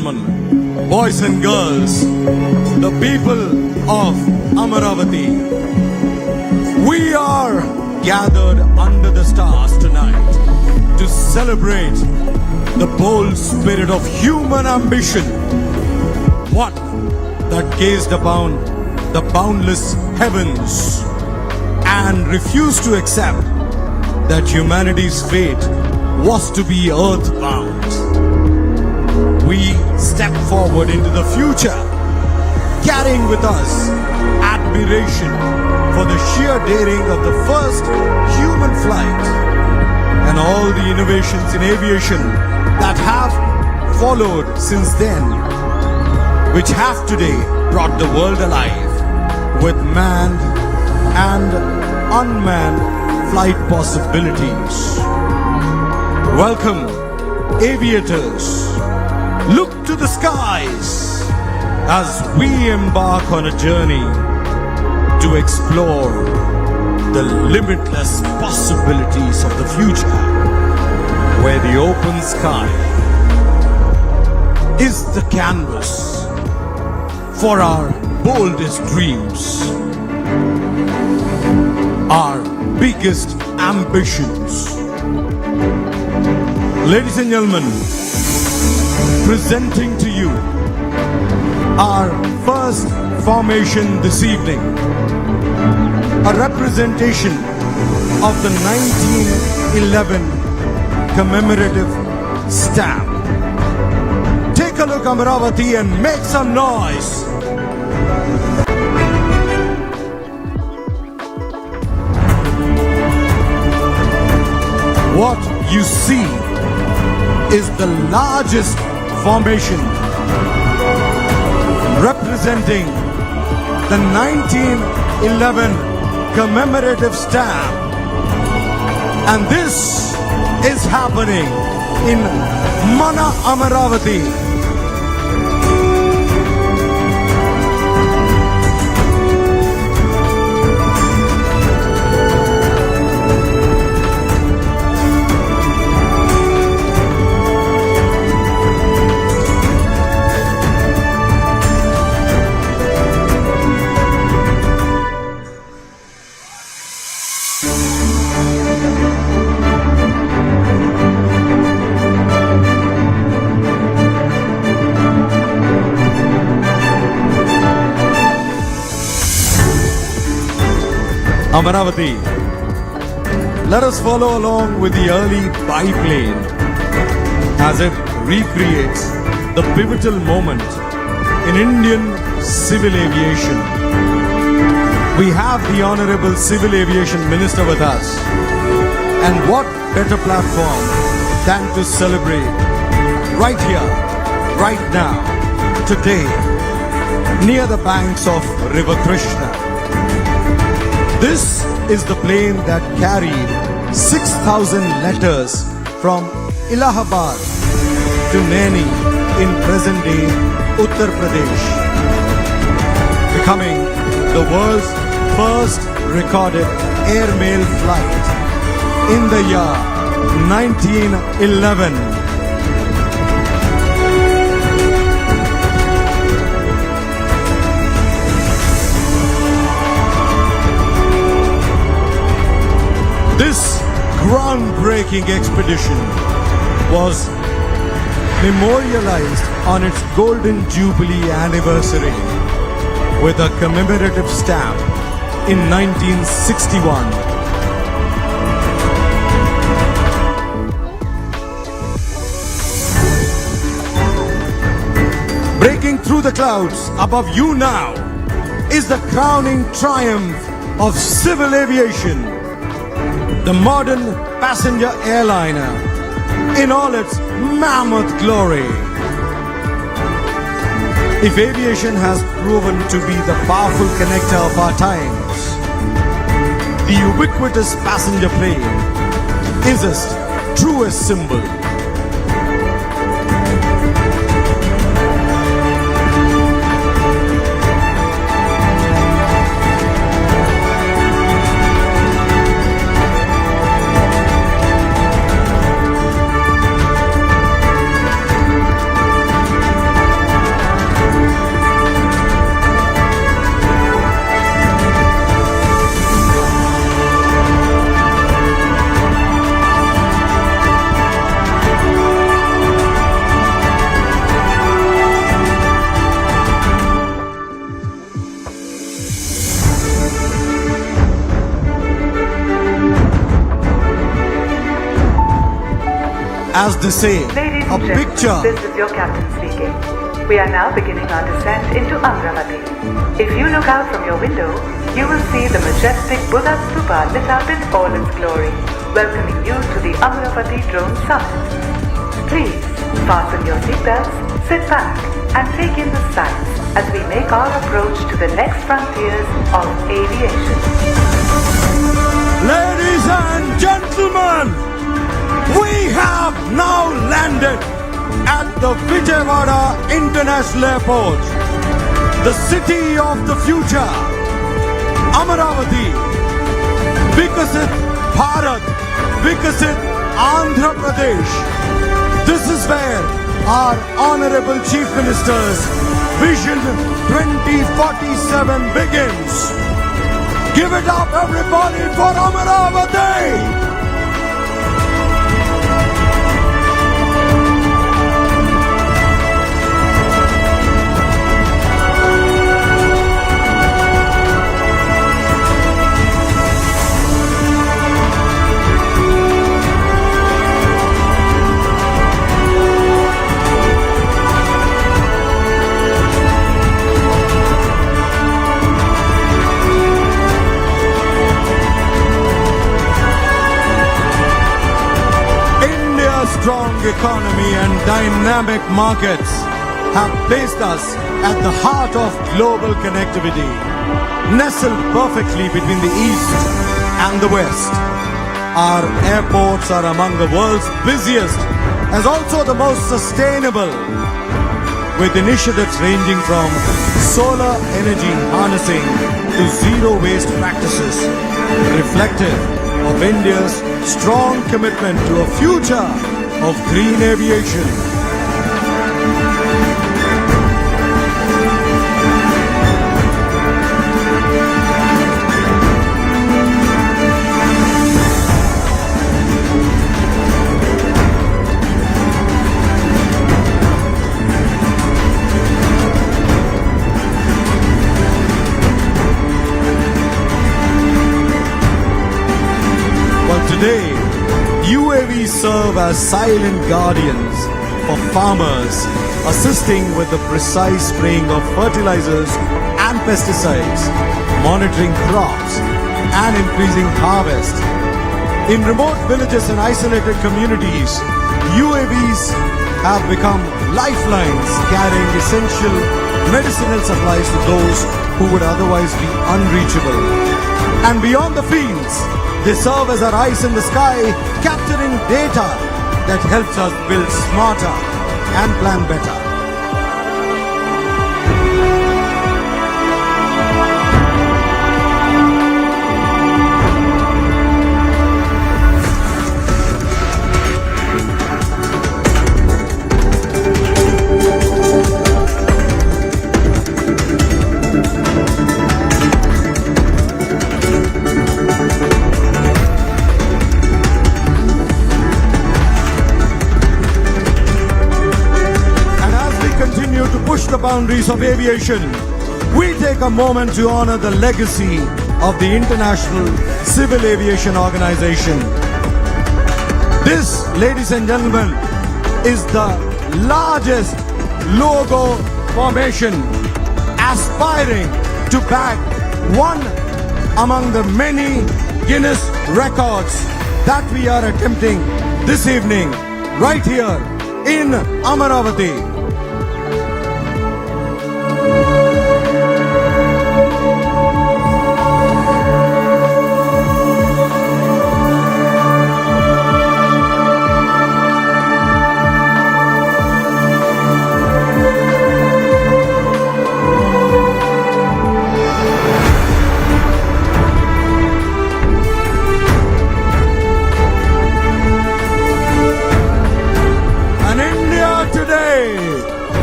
gentlemen, boys and girls, the people of Amaravati, we are gathered under the stars tonight to celebrate the bold spirit of human ambition, one that gazed upon the boundless heavens and refused to accept that humanity's fate was to be earthbound. We step forward into the future, carrying with us admiration for the sheer daring of the first human flight and all the innovations in aviation that have followed since then, which have today brought the world alive with manned and unmanned flight possibilities. Welcome, aviators. Look to the skies as we embark on a journey to explore the limitless possibilities of the future, where the open sky is the canvas for our boldest dreams, our biggest ambitions. Ladies and gentlemen, presenting to you our first formation this evening, a representation of the 1911 commemorative stamp. Take a look, Amaravati, and make some noise. What you see is the largest formation representing the 1911 commemorative stamp, and this is happening in Mana Amaravati. Amaravati, let us follow along with the early biplane as it recreates the pivotal moment in Indian civil aviation. We have the Honorable Civil Aviation Minister with us, and what better platform than to celebrate right here, right now, today, near the banks of River Krishna. This is the plane that carried 6,000 letters from Allahabad to Naini in present-day Uttar Pradesh, becoming the world's first recorded airmail flight in the year 1911. This groundbreaking expedition was memorialized on its Golden Jubilee anniversary with a commemorative stamp in 1961. Breaking through the clouds above you now is the crowning triumph of civil aviation, the modern passenger airliner in all its mammoth glory. If aviation has proven to be the powerful connector of our times, the ubiquitous passenger plane is its truest symbol. As they say, Ladies a and gentlemen, picture. this is your captain speaking. We are now beginning our descent into Amravati. If you look out from your window, you will see the majestic Buddha Stupa lit up in all its glory, welcoming you to the Amravati Drone Summit. Please, fasten your seatbelts, sit back, and take in the sights as we make our approach to the next frontiers of aviation. Ladies and gentlemen, we have now landed at the Vijayawada International Airport, the city of the future, Amaravati, Vikasit Bharat, Vikasit Andhra Pradesh. This is where our Honorable Chief Minister's Vision 2047 begins. Give it up, everybody, for Amaravati! Strong economy and dynamic markets have placed us at the heart of global connectivity, nestled perfectly between the East and the West. Our airports are among the world's busiest, as also the most sustainable, with initiatives ranging from solar energy harnessing to zero waste practices, reflective of India's strong commitment to a future of green aviation. Well, today, UAVs serve as silent guardians for farmers, assisting with the precise spraying of fertilizers and pesticides, monitoring crops, and increasing harvest. In remote villages and isolated communities, UAVs have become lifelines, carrying essential medicinal supplies to those who would otherwise be unreachable. And beyond the fields, they serve as our eyes in the sky, capturing data that helps us build smarter and plan better. The boundaries of aviation, we take a moment to honor the legacy of the International Civil Aviation Organization. This, ladies and gentlemen, is the largest logo formation aspiring to bag one among the many Guinness records that we are attempting this evening right here in Amaravati.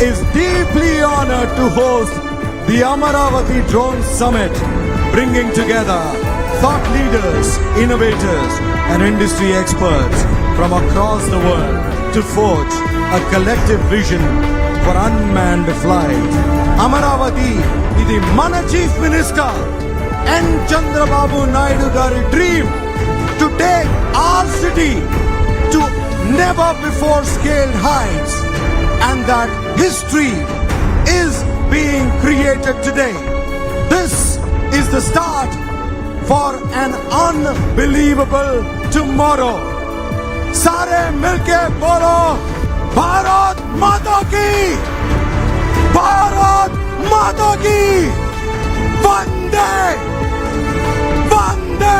Is deeply honored to host the Amaravati Drone Summit, bringing together thought leaders, innovators, and industry experts from across the world to forge a collective vision for unmanned flight. Amaravati idi mana Chief Minister N. Chandrababu Naidu gari dream to take our city to never before scaled heights, and that history is being created today. This is the start for an unbelievable tomorrow. सारे मिलके बोलो भारत माता की, भारत माता की, वंदे वंदे।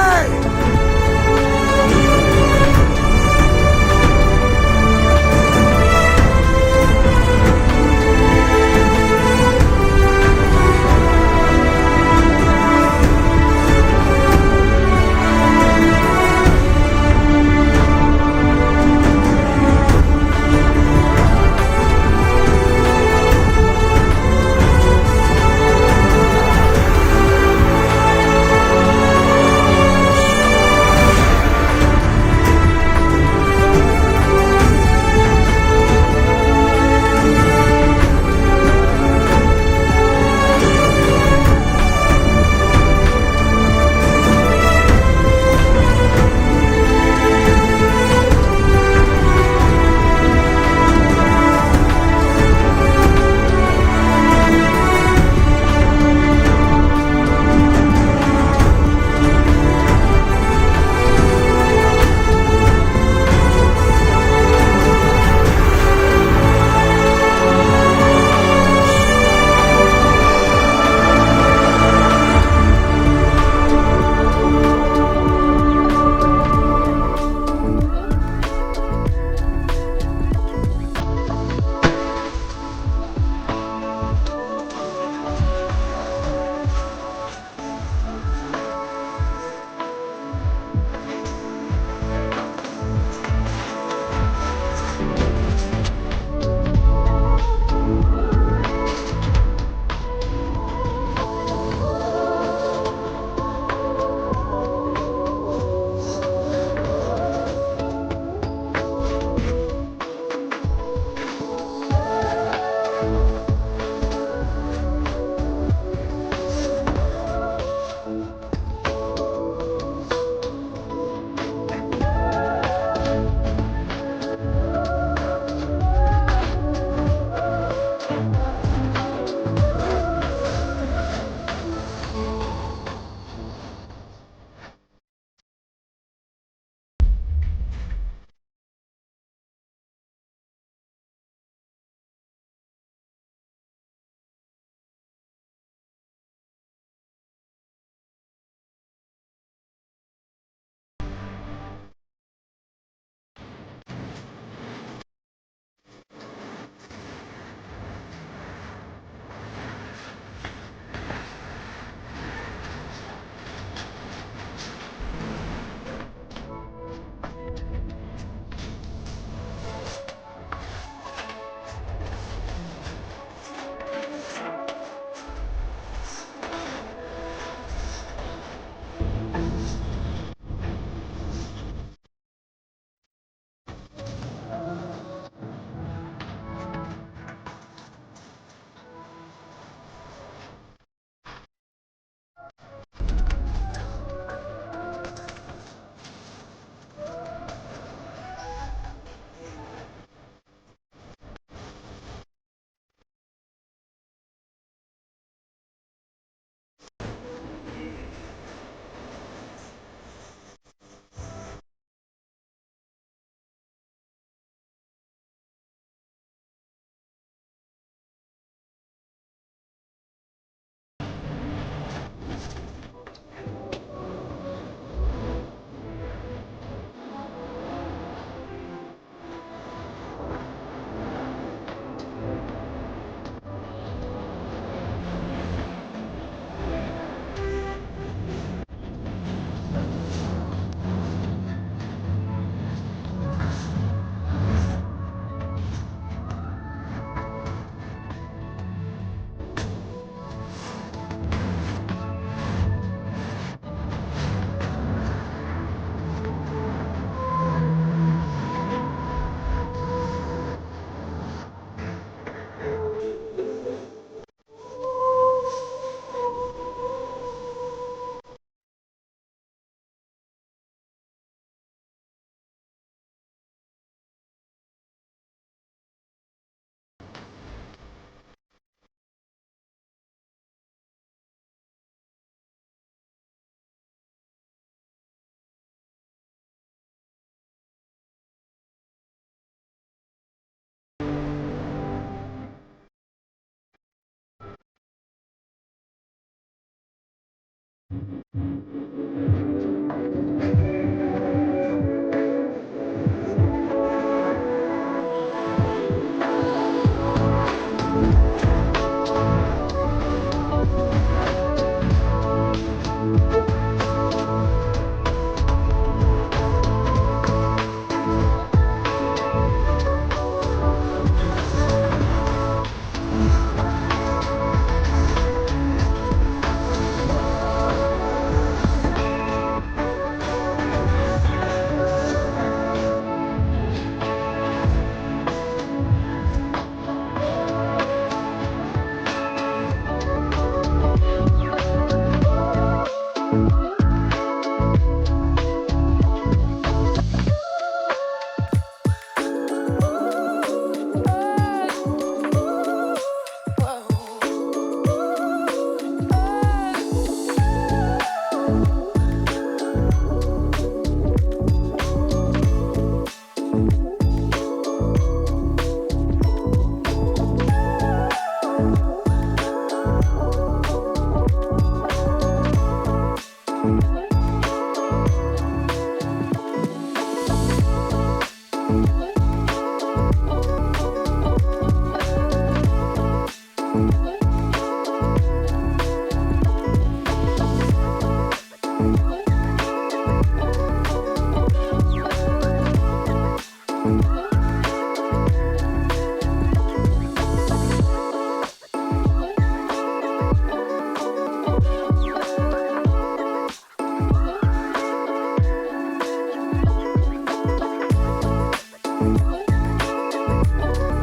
Thank you.